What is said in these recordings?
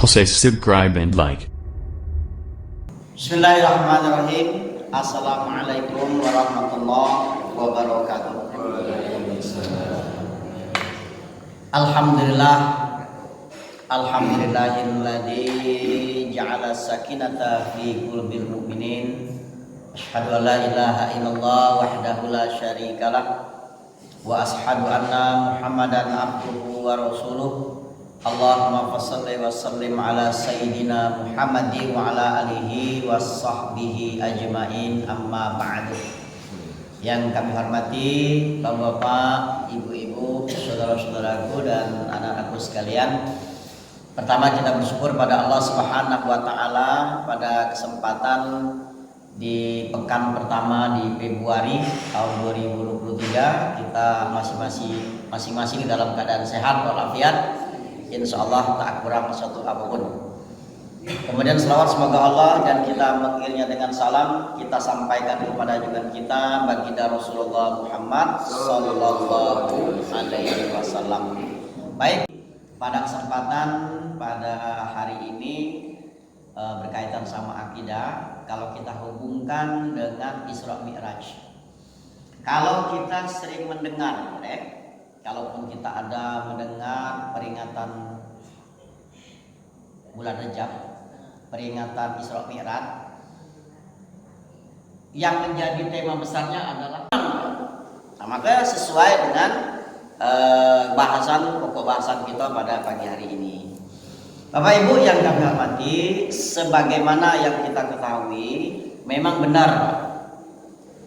Please subscribe and like. Bismillahirrahmanirrahim. Assalamualaikum warahmatullahi wabarakatuh. Alhamdulillah. Alhamdulillahilladzi ja'ala sakinata fi qulubil mu'minin. Asyhadu an la ilaha illallah wahdahu la syarikalah wa asyhadu anna Muhammadan abduhu wa rasuluh. Allahumma fassalli wa sallim ala sayyidina Muhammadin wa ala alihi wa sahbihi ajma'in, amma ba'du. Yang kami hormati bapak-bapak, ibu-ibu, saudara-saudaraku dan anak-anakku sekalian. Pertama, kita bersyukur pada Allah Subhanahu wa taala pada kesempatan di pekan pertama di Februari tahun 2023 kita masing-masing dalam keadaan sehat walafiat. Insya Allah tak kurang suatu apapun. Kemudian selawat semoga Allah dan kita mengiringnya dengan salam kita sampaikan kepada junjungan kita baginda Rasulullah Muhammad Sallallahu Alaihi Wasallam. Baik, pada kesempatan pada hari ini berkaitan sama akidah, kalau kita hubungkan dengan Isra Mi'raj. Kalau kita sering mendengar, kalaupun kita ada mendengar peringatan bulan Rajab, peringatan Isra Mi'raj, yang menjadi tema besarnya adalah maka sesuai dengan pokok bahasan kita pada pagi hari ini. Bapak Ibu yang kami hormati, sebagaimana yang kita ketahui, memang benar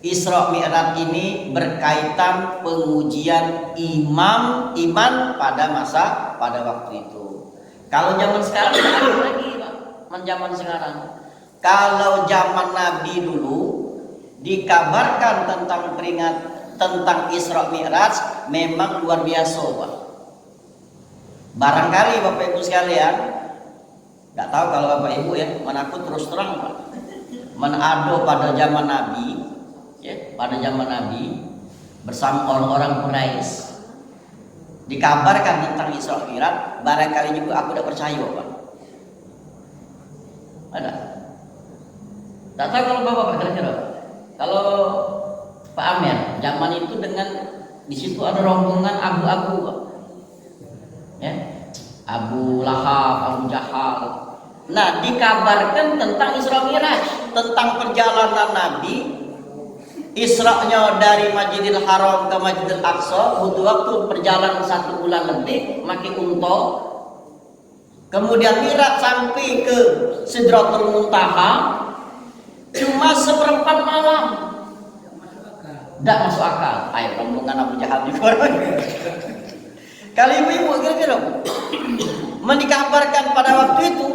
Isra Mi'raj ini berkaitan pengujian iman pada waktu itu. Kalau zaman sekarang ada lagi, Pak. Zaman sekarang. Kalau zaman Nabi dulu dikabarkan tentang Isra Mi'raj memang luar biasa, Pak. Barangkali Bapak Ibu sekalian, enggak tahu kalau Bapak Ibu ya, aku terus terang, Pak. Menado pada zaman Nabi, pada zaman Nabi bersama orang-orang Quraisy dikabarkan tentang Isra Mi'raj, barangkali juga aku tidak percaya, Pak. Ada? Tak tahu kalau Bapak kira-kira. Kalau Pak Amir, zaman itu dengan di situ ada rombongan abu-abu, Pak. Ya, Abu Lahab, Abu Jahal. Nah, dikabarkan tentang Isra Mi'raj, tentang perjalanan Nabi Isra'nya dari Masjidil Haram ke Masjidil Aqsa butuh waktu perjalanan 1 bulan lebih, makin unta. Kemudian Mi'raj sampai ke Sidratul Muntaha cuma seperempat malam. Tidak masuk akal. Ayo rombongan Abu Jahal juga. Kali ibu-ibu kira-kira mendikabarkan pada waktu itu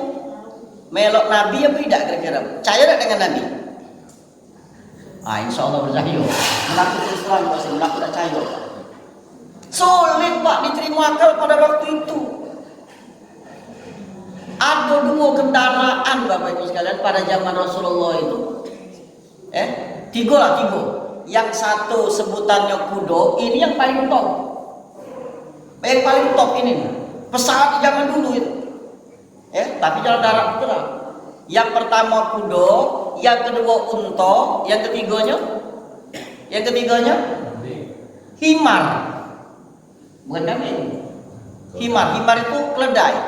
melok Nabi apa tidak kira-kira? Percaya tidak dengan Nabi? Insya Allah percaya. Mengaku Islam pasti mengaku tidak percaya. Sulit, Pak, diterima akal pada waktu itu. Ada 2 kendaraan Bapak Ibu sekalian pada zaman Rasulullah itu. 3. Yang satu sebutannya kudo, ini yang paling top. Yang paling top ini pesawat di zaman dulu itu. Tapi jalan darat betul. Yang pertama kudo, yang kedua unta, yang ketiganya himar. Bukan kambing. Himar itu keledai.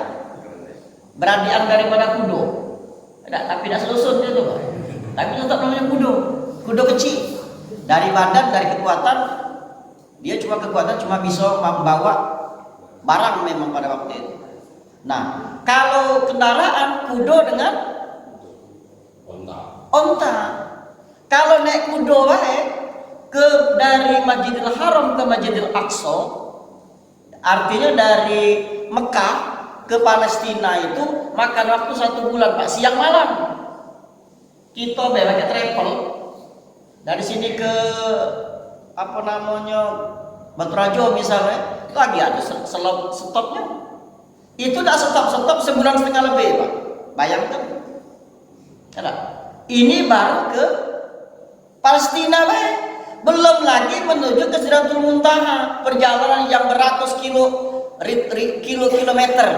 Beradian daripada kudo. Tapi tidak selusun itu, Pak. Tapi tetap namanya kudo. Kudo kecil. Dari badan, dari kekuatan, dia cuma bisa membawa barang memang pada waktu itu. Nah, kalau kendaraan kudo dengan onta. Kalau naik kudo dari Masjidil Haram ke Masjidil Aqsa, artinya dari Mekah ke Palestina itu makan waktu 1 bulan, Pak, siang malam. Kita pakai travel dari sini ke Batu Rajo misalnya, lagi ada stopnya. Itu tidak stop sebulan setengah lebih, Pak. Bayangkan. Ini baru ke Palestina, belum lagi menuju ke Sidratul Muntaha, perjalanan yang beratus kilometer.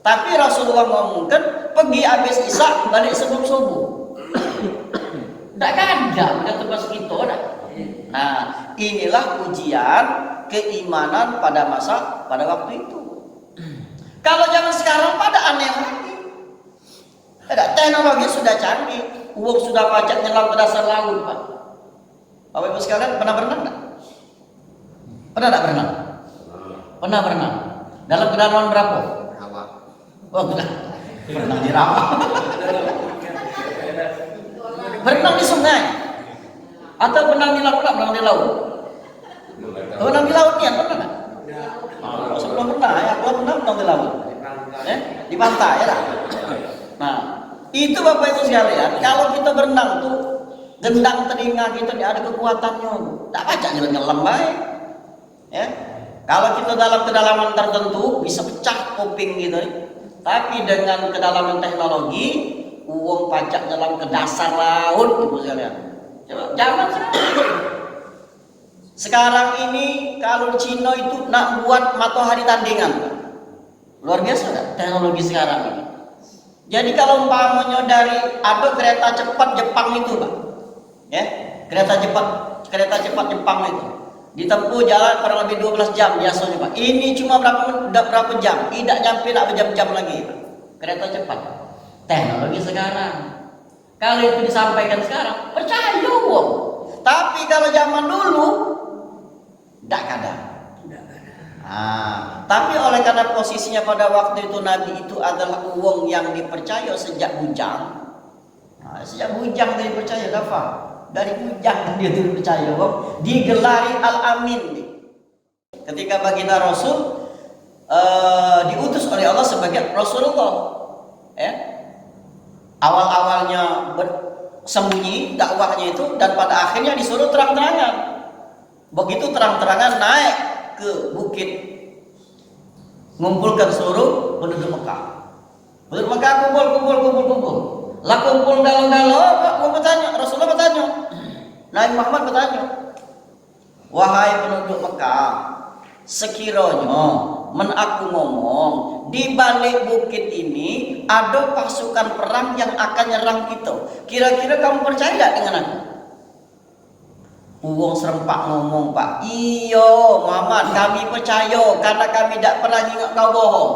Tapi Rasulullah ngomongkan pergi habis isya balik sebelum subuh. Tidak ada begitu pas kita dah. Nah, inilah ujian keimanan pada waktu itu. Kalau zaman sekarang pada aneh lagi. Ada teknologi sudah canggih, uang sudah pajak nyelam ke dasar laut, Pak. Bapak Ibu sekalian pernah berenang enggak? Pernah enggak berenang? Pernah berenang. Dalam kedalaman berapa? Oh, berenang di rawa. Berenang di sungai. Atau berenang di laut, berenang di laut. Berenang di laut nih, pernah enggak? Sebelum pernah ya, kalau pernah berenang di laut. Di pantai ya. Nah, itu Bapak Ibu sekalian, kalau kita berenang tuh gendang telinga kita ada kekuatannya. Tak baca nyelam baik. Ya. Kalau kita dalam kedalaman tertentu bisa pecah kuping gitu. Tapi dengan kedalaman teknologi, uang pajak nyelam ke dasar laut Ibu sekalian. Coba jangan sekarang ini kalau Cina itu nak buat matahari tandingan. Luar biasa kan teknologi sekarang ini. Jadi kalau umpamanya dari ada kereta cepat Jepang itu, Pak. Ya, kereta cepat Jepang itu ditempuh jalan kurang lebih 12 jam biasanya, Pak. Ini cuma berapa jam? Tidak nyampe berjam-jam lagi, Pak. Kereta cepat. Teknologi sekarang. Kalau itu disampaikan sekarang, percaya wong. Tapi kalau zaman dulu tidak ada. Tapi oleh karena posisinya pada waktu itu Nabi itu adalah uang yang dipercaya sejak bujang. Sejak bujang dia dipercaya, Dafa. Dari bujang dia dipercaya, digelari Al-Amin. Ketika baginda Rasul diutus oleh Allah sebagai Rasulullah. Awal-awalnya sembunyi dakwahnya itu dan pada akhirnya disuruh terang-terangan. Begitu terang-terangan naik ke bukit, mengumpulkan seluruh penduduk Mekah. Penduduk Mekah kumpul. Lah kumpul galau-galau, Rasulullah bertanya. Nabi Muhammad bertanya, wahai penduduk Mekah, sekiranya aku ngomong di balik bukit ini ada pasukan perang yang akan nyerang kita, kira-kira kamu percaya dengan aku? Uang serempak ngomong, Pak, iyo Muhammad, kami percaya karena kami tidak pernah ingat kau bohong.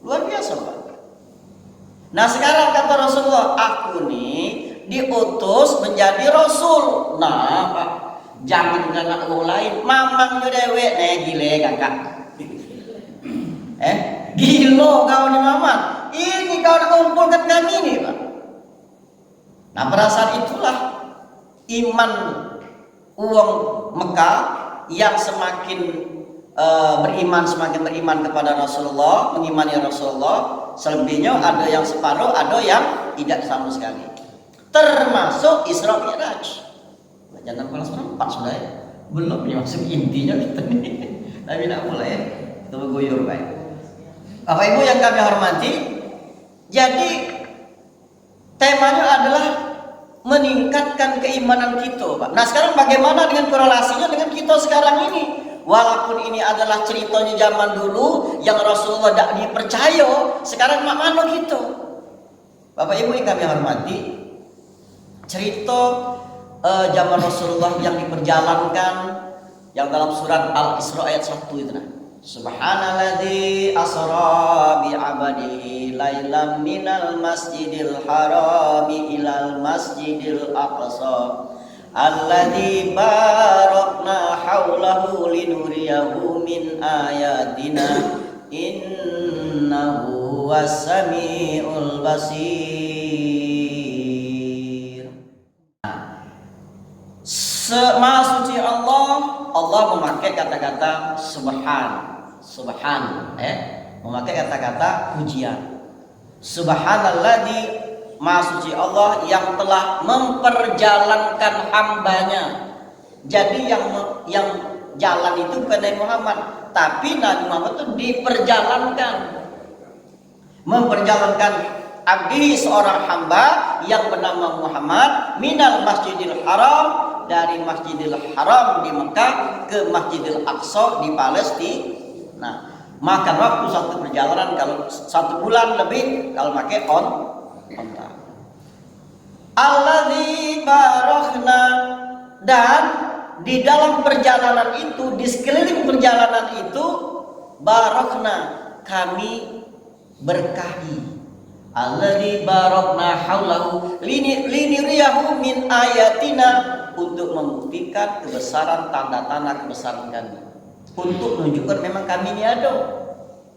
Luar biasa, Pak. Nah sekarang kata Rasulullah, aku nih diutus menjadi Rasul. Nah Pak, jangan dengan orang lain, mamangnya dewek, gile kakak. Gilo kau nih Muhammad, ini kau nak kumpulkan kami nih, Pak. Nah pada saat itulah iman uang Mekah yang semakin semakin beriman kepada Rasulullah, mengimani Rasulullah. Selebihnya ada yang separuh, ada yang tidak sama sekali. Termasuk Isra Mi'raj. Jangan kelas 4 sudah ya. Belum ya, masuk intinya kita nih. Tapi tidak mulai ya. Kita berguyur baik. Bapak Ibu yang kami hormati, jadi temanya adalah meningkatkan keimanan kita, Pak. Nah sekarang bagaimana dengan korelasinya dengan kita sekarang ini? Walaupun ini adalah ceritanya zaman dulu yang Rasulullah tidak dipercaya, sekarang mana kita? Bapak Ibu yang kami hormati, cerita zaman Rasulullah yang diperjalankan yang dalam surat Al-Isra ayat 1 itu nah. Subhanalladzi asra bi 'abadihi lailam minal masjidil harami ilal masjidil aqsa alladzi barakna haulahu linuriyahu min ayatina innahu was-sami'ul basir. Maha suci Allah memakai kata-kata subhan, memakai kata-kata pujian. Subhanalladzi, maha suci Allah yang telah memperjalankan hambanya. Jadi yang jalan itu bukan Nabi Muhammad, tapi Nabi Muhammad itu diperjalankan, memperjalankan abdi seorang hamba yang bernama Muhammad minal masjidil haram, dari Masjidil Haram di Mekah ke Masjidil Aqsa di Palestina. Nah, Makan waktu satu perjalanan kalau 1 bulan lebih kalau pakai onta. Alladzi barakna, dan di dalam perjalanan itu, di sekeliling perjalanan itu, barakna, kami berkahi. Alladzi barakna haulahu linuriyahu min ayatina, untuk membuktikan kebesaran tanda-tanda kebesaran kami, untuk menunjukkan memang kami ini ada.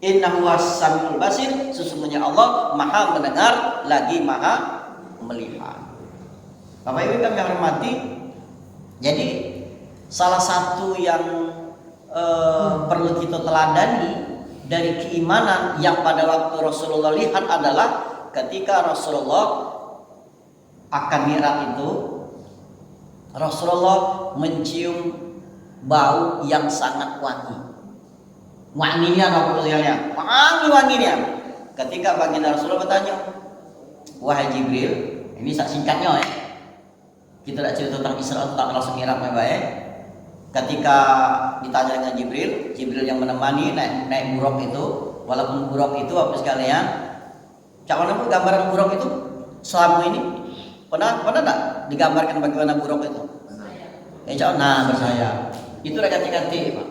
Innahu was-samiul basir, sesungguhnya Allah Maha mendengar lagi Maha melihat. Bapak Ibu kami hormati, jadi salah satu yang perlu kita teladani dari keimanan yang pada waktu Rasulullah lihat adalah ketika Rasulullah akan mi'raj itu, Rasulullah mencium bau yang sangat wangi. Wanginya apa sekalian? Wanginya. Ketika baginda Rasulullah bertanya, wahai Jibril, ini singkatnya ya. Kita tidak cerita tentang Isra tentang langsung Mi'raj baik. Ketika ditanya dengan Jibril, Jibril yang menemani naik buruk itu, walaupun buruk itu apa sekalian, cak mana pun gambaran buruk itu selama ini pernah tak digambarkan bagaimana buruk itu? Nah bersayap. Itu udah ganti-ganti Pak.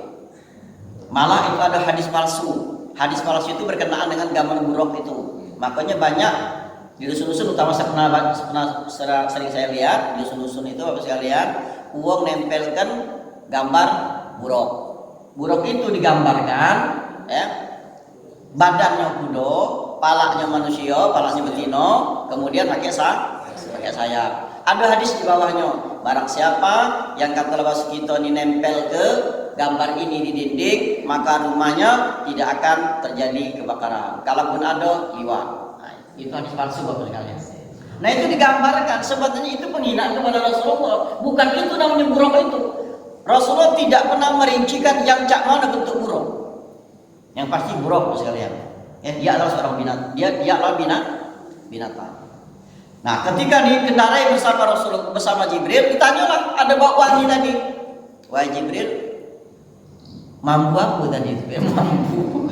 Malah itu ada hadis palsu. Hadis palsu itu berkenaan dengan gambar buruk itu. Makanya banyak di dusun-dusun, utama sering saya lihat di dusun-dusun itu apa sekalian, uang nempelkan gambar buruk. Buruk itu digambarkan ya, badannya kudo, palanya manusia, palanya betino, kemudian pakai sayap. Ada hadis di bawahnya, barang siapa yang kata lepas kita ini nempel ke gambar ini di dinding, maka rumahnya tidak akan terjadi kebakaran. Kalaupun ada, liwat. Nah, itu hadis palsu Bapak sekalian. Nah itu digambarkan, sebetulnya itu penghinaan kepada Rasulullah. Bukan itu namanya buruk itu. Rasulullah tidak pernah merincikan yang cak mana bentuk buruk. Yang pasti buruk sekalian. Ya, dia adalah seorang binatang. Dia adalah binatang. Nah, ketika dikendarai bersama Rasulullah, bersama Jibril, ditanyalah ada bau wangi tadi. Wahai Jibril, mampu aku tadi itu? Mampu.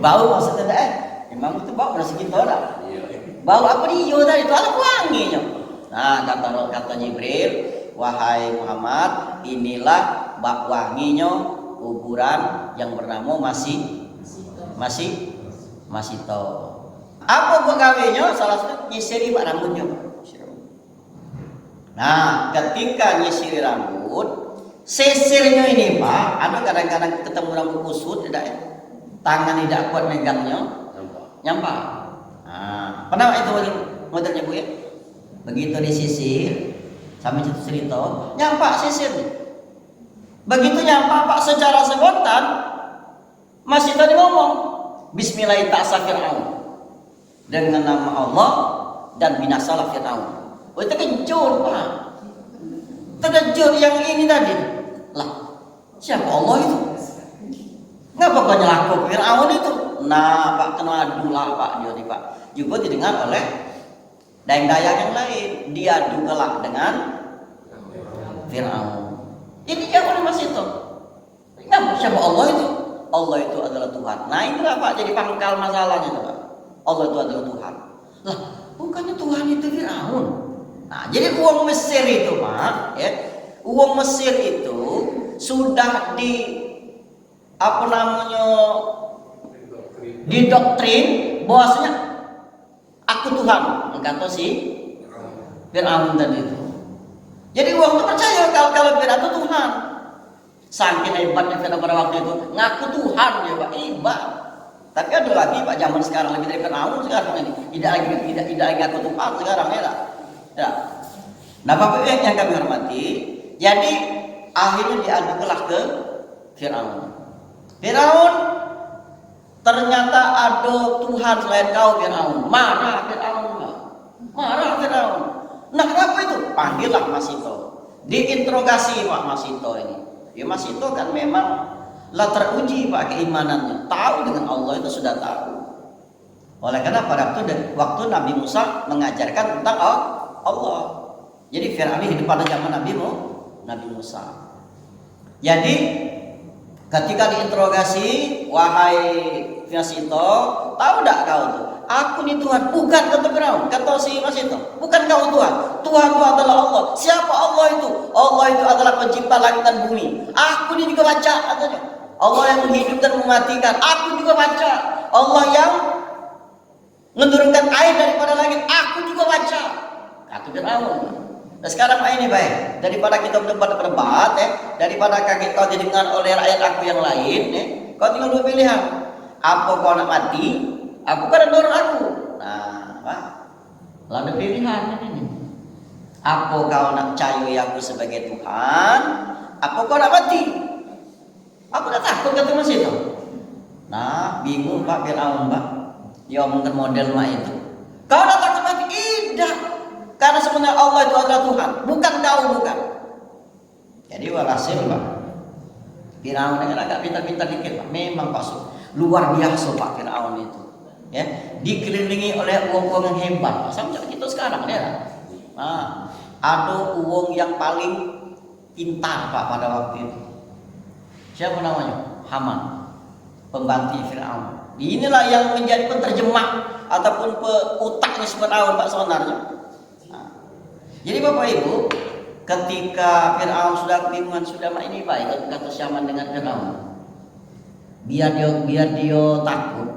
Bau maksudnya memang itu bau berasa kita dah. Bau apa dia tadi itu? Ada wanginya. Nah, kata Jibril, wahai Muhammad, inilah bak wanginya kuburan yang bernama masih tahu. Apa pegawainya? Salah satu nyisiri pak rambutnya. Nah, ketika nyisiri rambut, sisirnya ini Pak, ada kadang-kadang ketemu rambut kusut, tidak ya? Tangan tidak kuat megangnya, nyampak. Nah, pernah itu modelnya Bu ya? Begitu disisir, sampai cerita, nyampak sisir. Begitu nyampak Pak, secara spontan masih tadi ngomong, Bismillahirrahmanirrahim. Dengan nama Allah dan binasalah Fir'aun. Oh, itu kejut Pak. Terkejut yang ini tadi. Lah, siapa Allah itu? Ngapa kau nyelaku Fir'aun itu? Nah Pak, kena adulah Pak dia Pak. Juga didengar oleh dayang-dayang yang lain. Diadu kelak dengan Fir'aun. Ini yang oleh Mas itu. Ngapa siapa Allah itu? Allah itu adalah Tuhan. Nah inilah Pak, jadi pangkal masalahnya Pak. Allah itu adalah Tuhan. Lah, bukannya Tuhan itu Firaun. Nah, jadi uang Mesir itu, Pak, ya. Uang Mesir itu sudah didoktrin bahwasanya aku Tuhan, kata si Firaun tadi itu. Jadi uang itu percaya kalau Firaun itu Tuhan. Saking hebatnya Firaun pada waktu itu, ngaku Tuhan dia, Pak. Hebat. Tapi ada lagi Pak zaman sekarang lebih dari Firaun sekarang ini. Tidak lagi aku Tuhan sekarang ya. Nah Bapak Ibu yang kami hormati, jadi akhirnya diadukanlah ke Firaun. Firaun ternyata ada Tuhan selain kau Firaun. Marah Firaun. Nah kenapa itu? Panggillah Masito. Diinterogasi Pak Masito ini. Ya Masito kan memang lah teruji Pak keimanannya, tahu dengan Allah itu sudah tahu. Oleh karena pada waktu Nabi Musa mengajarkan tentang Allah. Jadi Firaun hidup pada zaman Nabi Musa. Jadi Ketika diinterogasi, wahai Masito, tahu tidak kau tuh? Aku nih Tuhan, bukan kata Firaun, kata si Masito, bukan kau Tuhan. Tuhan itu adalah Allah. Siapa Allah itu? Allah itu adalah pencipta langit dan bumi. Aku ini juga baca katanya. Allah yang menghidup dan mematikan. Aku juga baca. Allah yang menurunkan air daripada langit. Aku juga baca. Kata Firaun. Nah sekarang ini baik, daripada kita berdebat, daripada kaget kau didengar oleh rakyat aku yang lain, kau tinggal dua pilihan. Apa kau nak mati? Apa kau nak dorong aku? Nah, Pak, lalu ada pilihan ini. Apa kau nak percayai aku sebagai Tuhan? Apa kau nak mati? Aku dah takut kata masih itu. Nah, bingung Pak Firaun Pak. Dia omongkan model mak itu. Kau dah takut mati? Tidak. Karena sebenarnya Allah itu adalah Tuhan, bukan kau, bukan. Jadi walhasil Pak, Firaun ini agak pintar-pintar dikit Pak. Memang Pak, luar biasa Pak Firaun itu. Ya, dikelilingi oleh uang-uang yang hebat. Sama seperti kita sekarang ya. Nah, ada uang yang paling pintar Pak pada waktu itu. Siapa namanya? Haman, pembantu Firaun. Inilah yang menjadi penterjemah ataupun utaknya Firaun Pak sebenarnya. Jadi Bapak Ibu, ketika Firaun sudah kebingungan, sudah ini baik kata Haman dengan Firaun. Biar dia takut,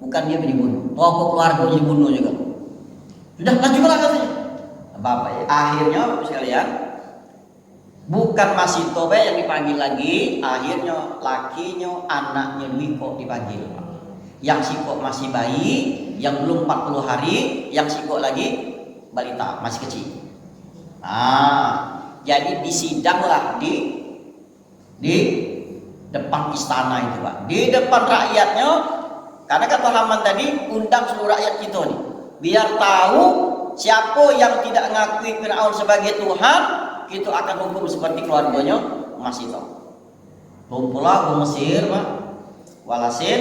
bukan dia dibunuh. Pokok keluarga dibunuh juga. Sudah lanjutlah katanya. Bapak akhirnya Bapak sekalian, bukan Masito yang dipanggil lagi, akhirnya lakinya, anaknya Dwiko dipanggil. Yang Siko masih bayi, yang belum 40 hari, yang Siko lagi balita, masih kecil. Nah, jadi disidanglah di depan istana itu Pak, di depan rakyatnya, karena kata Haman tadi undang seluruh rakyat kita nih, biar tahu siapa yang tidak ngakui Firaun sebagai Tuhan, kita akan hukum seperti keluarganya Masito. Kumpullah ke Mesir Pak, walhasil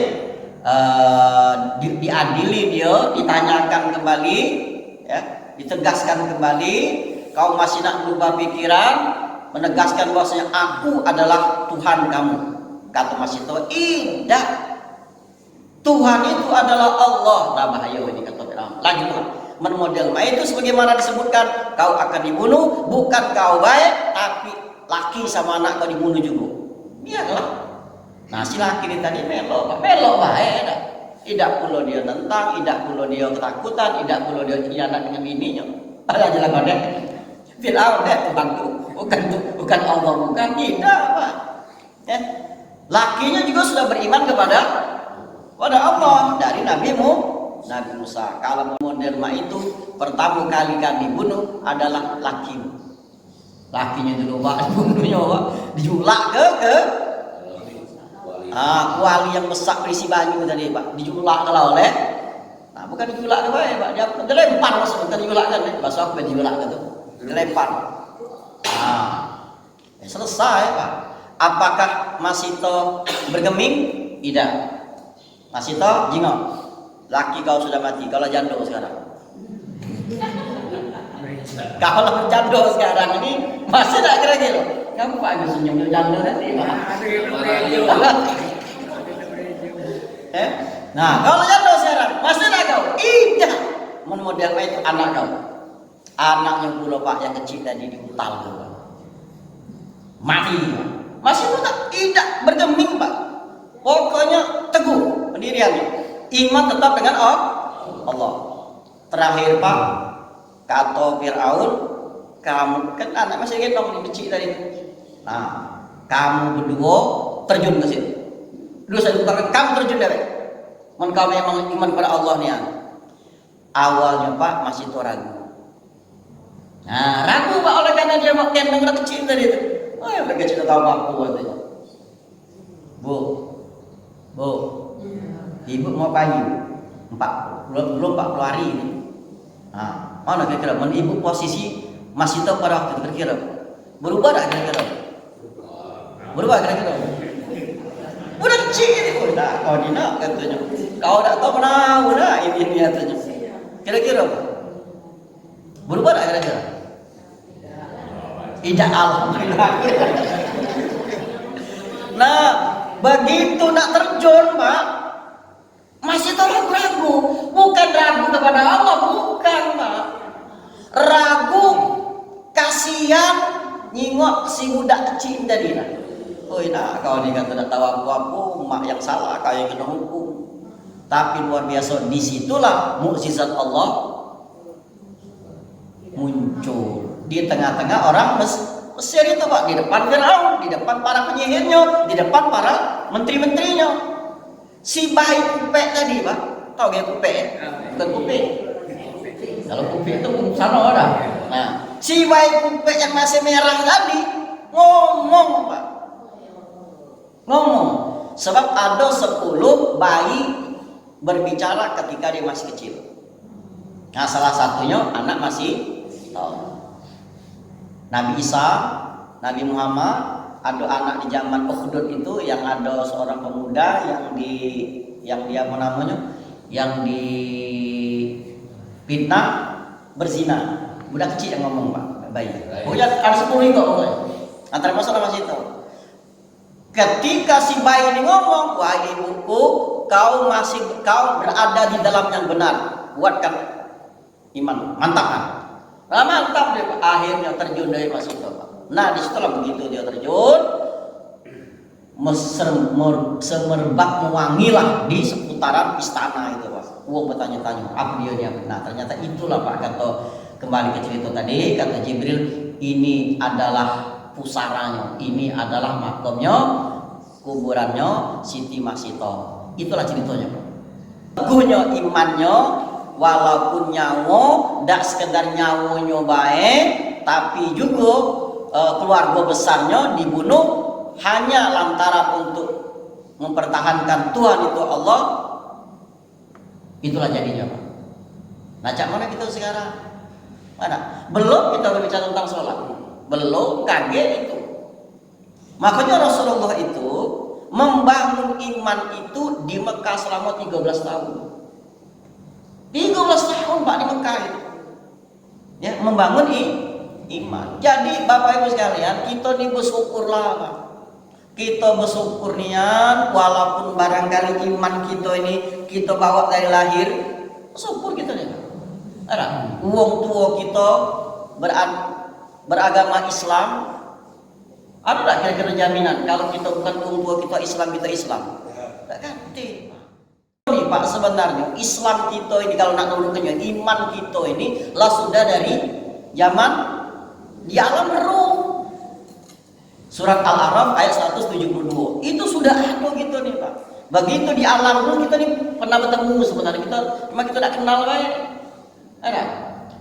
diadili dia, ditanyakan kembali, ya, ditegaskan kembali. Kau masih nak berubah pikiran, menegaskan bahwasanya aku adalah Tuhan kamu. Kata Masito, tidak. Tuhan itu adalah Allah. Nah bahaya ini kata Firaun. Lanjutlah. Model itu sebagaimana disebutkan, kau akan dibunuh, bukan kau baik, tapi laki sama anak kau dibunuh juga. Biarlah. Nah si laki ini tadi melok baik. Tidak perlu dia tentang, tidak perlu dia ketakutan, tidak perlu dia khianat dengan bininya. Ada jelas kau deh. Firaun Tuhan itu bukan Allah, bukan, tidak Pak. Ya. Lakinya juga sudah beriman kepada Allah dari Nabi Musa. Kalau model itu pertama kali kan dibunuh adalah lakinya dulu Pak, dibunuhnya Pak, dijulak ke kuali yang besar berisi banyu tadi Pak, dijulak kalau oleh. Nah bukan dijulak ke Pak, dia dilempar maksudnya, bukan dijulak kan, bahasa aku dijulak gitu. Dilempar. Selesai Pak. Apakah Masito bergeming? Tidak. Masito jingok. Laki kau sudah mati. Kalau janda sekarang. Kalau janda sekarang ini masih tak kira-kira. Kamu Pak Agus senyum janda nanti Pak. Nah kalau janda sekarang masih tak kau? Tidak. Model itu anak kau. Anaknya pula Pak yang kecil tadi diutal tuh Pak. Mati. Masih tidak bergeming Pak. Pokoknya teguh pendiriannya. Iman tetap dengan Allah. Terakhir Pak, kata Firaun, kamu kan anak masih gendong di kecil tadi. Nah, kamu berdua terjun ke situ. Dua saya bukan kamu terjun dari. Kamu memang iman kepada Allah nih. Awalnya Pak masih ragu. Nah, ragu Pak oleh karena dia mau gendong anak kecil tadi itu. Oh ya mereka cerita tahu aku katanya. Bu, ibu mau pagi 40 hari ini. Nah, mana kira-kira? Ibu posisi masih tahu pada waktu itu kira-kira berubah tak kira-kira? Berubah kira-kira? Udah kecil, udah kau dina katanya. Kau tak tahu mana, udah ini katanya. Kira-kira berubah tak kira-kira? Tidak, alhamdulillah. Nah, Begitu nak terjun, Pak, masih ragu-ragu. Bukan ragu kepada Allah, bukan, Pak. Ragu, kasihan, nyingok si budak kecil tadi lah. Oh nah, kau ni kata tak tahu apa-apa, mak yang salah, kau yang kena hukum. Tapi luar biasa, disitulah mukjizat Allah muncul di tengah-tengah orang Mesir itu, Pak, di depan Firaun, di depan para penyihirnya, di depan para menteri-menterinya. Si bayi kupek tadi, Pak, tahu gak kupek? Bukan kupek. Kalau kupek itu sana orang. Nah, si bayi kupek yang masih merah tadi ngomong, Pak, ngomong. Sebab ada 10 bayi berbicara ketika dia masih kecil. Nah, salah satunya anak masih tahu. Nabi Isa, Nabi Muhammad, ada anak di zaman Ukhdud itu yang ada seorang pemuda yang dia apa namanya, yang dipitnah berzina. Budak kecil yang ngomong, Pak, bayi. Oh ya, ada 10 kok, antara masalah masih itu. Ketika si bayi ini ngomong, wah ibuku, kau berada di dalam yang benar, kuatkan iman, mantap kan? Nah, mantap dia, Pak. Akhirnya terjun dari masjid itu, Pak. Nah, disitulah begitu dia terjun, semerbak mewangilah di seputaran istana itu, Pak. Uang bertanya-tanya, apa dia yang benar? Ternyata itulah, Pak, kata kembali ke cerita tadi, kata Jibril, ini adalah pusaranya, ini adalah makamnya, kuburannya Siti Masito. Itulah ceritanya, Pak. Teguhnya imannya, walaupun nyawa, tidak sekedar nyawanya baik, tapi juga keluarga besarnya dibunuh hanya lantaran untuk mempertahankan Tuhan itu Allah. Itulah jadinya, Pak. Nah, cak mana kita sekarang? Mana? Belum kita berbicara tentang sholat, belum kaget itu. Makanya Rasulullah itu membangun iman itu di Mekah selama 13 tahun. 13 tahun, Pak, di Mekah itu. Ya, membangun iman. Jadi Bapak Ibu sekalian, kita ini bersyukurlah, Pak. Kita bersyukur nian, walaupun barangkali iman kita ini kita bawa dari lahir, bersyukur kita nih. Ada uang tua kita beragama Islam, ada tak kira-kira jaminan kalau kita bukan uang tua kita Islam, kita Islam? Tak ganti. Ini, Pak, sebenarnya Islam kita ini kalau nak nurunkannya, iman kita ini lah sudah dari zaman di alam roh. Surat Al-A'raf ayat 172 itu sudah ada gitu nih, Pak. Begitu di alam roh kita nih pernah bertemu sebenarnya, cuma kita tidak kenal baik. Ada.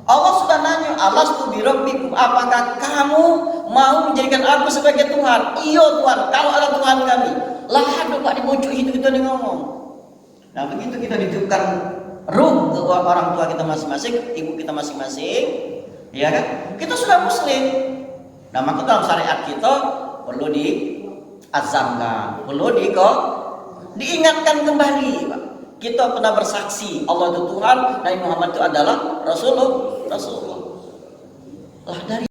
Allah sudah nanya, alastu birabbikum, apakah kamu mau menjadikan aku sebagai Tuhan? Iya Tuhan, kalau ada Tuhan kami. Lah ada, Pak, di pojok itu kita nih ngomong. Nah, begitu kita ditiupkan ruh ke orang tua kita masing-masing, ibu kita masing-masing, ya kan? Kita sudah muslim. Nah, maka dalam syariat kita perlu diazamkan, perlu diingatkan kembali, Pak. Kita pernah bersaksi Allah itu Tuhan, Nabi Muhammad itu adalah Rasulullah. Lah dari